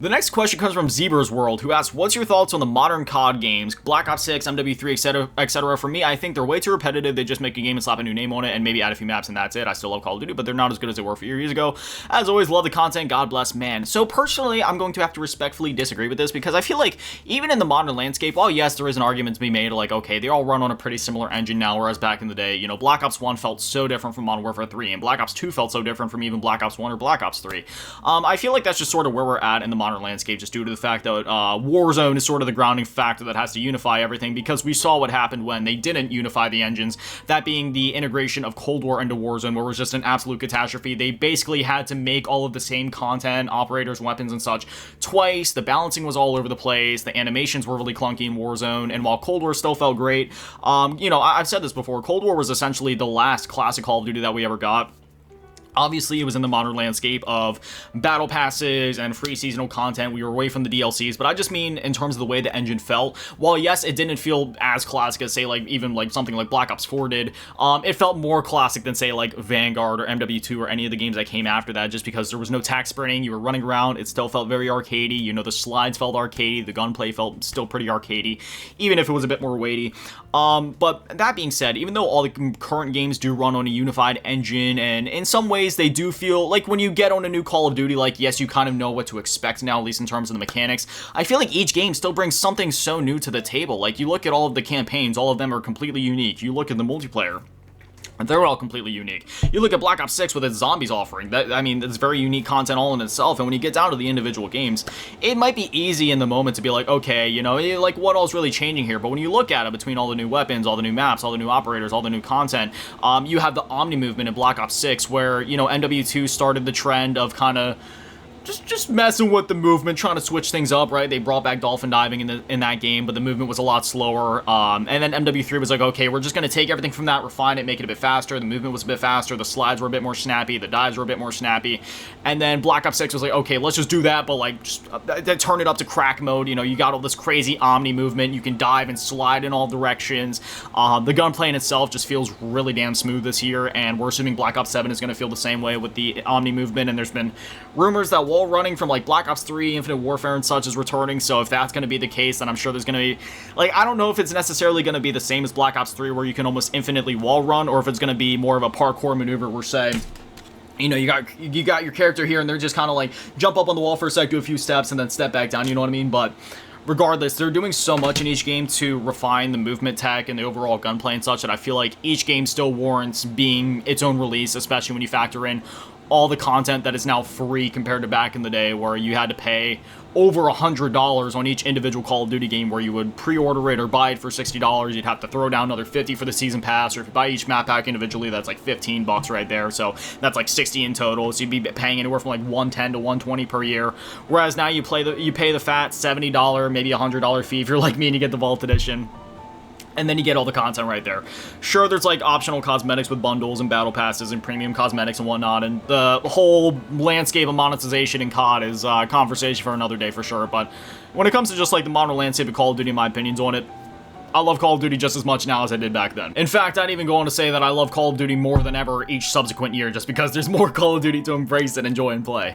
The next question comes from Zebra's World, who asks, what's your thoughts on the modern COD games? Black Ops 6, MW3, etc., etc. For me, I think they're way too repetitive. They just make a game and slap a new name on it and maybe add a few maps and that's it. I still love Call of Duty, but they're not as good as they were a few years ago. As always, love the content. God bless, man. So personally, I'm going to have to respectfully disagree with this because I feel like even in the modern landscape, while yes, there is an argument to be made, like, okay, they all run on a pretty similar engine now, whereas back in the day, you know, Black Ops 1 felt so different from Modern Warfare 3, and Black Ops 2 felt so different from even Black Ops 1 or Black Ops 3. I feel like that's just sort of where we're at in the modern landscape, just due to the fact that Warzone is sort of the grounding factor that has to unify everything, because we saw what happened when they didn't unify the engines, that being the integration of Cold War into Warzone, where it was just an absolute catastrophe. They basically had to make all of the same content, operators, weapons, and such twice. The balancing was all over the place. The animations were really clunky in Warzone, and while Cold War still felt great, you know, I've said this before, Cold War was essentially the last classic Call of Duty that we ever got. Obviously, it was in the modern landscape of battle passes and free seasonal content. We were away from the DLCs, but I just mean in terms of the way the engine felt. While, yes, it didn't feel as classic as, say, like, even, like, something like Black Ops 4 did, it felt more classic than, say, like, Vanguard or MW2 or any of the games that came after that, just because there was no tac sprinting, you were running around, it still felt very arcadey, you know, the slides felt arcadey, the gunplay felt still pretty arcadey, even if it was a bit more weighty. But that being said, even though all the current games do run on a unified engine, and in some ways they do feel like when you get on a new Call of Duty, like, yes, you kind of know what to expect now, at least in terms of the mechanics. I feel like each game still brings something so new to the table. Like, you look at all of the campaigns, all of them are completely unique. You look at the multiplayer, they're all completely unique. You look at Black Ops 6 with its zombies offering. That, I mean, it's very unique content all in itself, and when you get down to the individual games, it might be easy in the moment to be like, okay, you know, like, what all's really changing here? But when you look at it, between all the new weapons, all the new maps, all the new operators, all the new content, you have the Omni movement in Black Ops 6, where, you know, MW2 started the trend of kind of just messing with the movement, trying to switch things up, right? They brought back dolphin diving in that game, but the movement was a lot slower. And then MW3 was like, okay, we're just going to take everything from that, refine it, make it a bit faster. The movement was a bit faster. The slides were a bit more snappy. The dives were a bit more snappy. And then Black Ops 6 was like, okay, let's just do that, but like, just turn it up to crack mode. You know, you got all this crazy Omni movement. You can dive and slide in all directions. The gunplay in itself just feels really damn smooth this year, and we're assuming Black Ops 7 is going to feel the same way with the Omni movement, and there's been rumors that wall running from like Black Ops 3, Infinite Warfare and such is returning, so if that's going to be the case, then I'm sure there's going to be, like, I don't know if it's necessarily going to be the same as Black Ops 3 where you can almost infinitely wall run, or if it's going to be more of a parkour maneuver where, say, you know, you got your character here and they're just kind of like jump up on the wall for a sec, do a few steps, and then step back down, you know what I mean? But regardless, they're doing so much in each game to refine the movement tech and the overall gunplay and such that I feel like each game still warrants being its own release, especially when you factor in all the content that is now free compared to back in the day where you had to pay over $100 on each individual Call of Duty game, where you would pre-order it or buy it for $60. You'd have to throw down another $50 for the season pass, or if you buy each map pack individually, that's like $15 right there. So that's like $60 in total. So you'd be paying anywhere from like $110 to $120 per year. Whereas now you pay the fat $70, maybe $100 fee if you're like me and you get the Vault Edition. And then you get all the content right there. Sure, there's like optional cosmetics with bundles and battle passes and premium cosmetics and whatnot, and the whole landscape of monetization in COD is a conversation for another day for sure. But when it comes to just like the modern landscape of Call of Duty, my opinions on it, I love Call of Duty just as much now as I did back then. In fact, I'd even go on to say that I love Call of Duty more than ever each subsequent year, just because there's more Call of Duty to embrace and enjoy and play.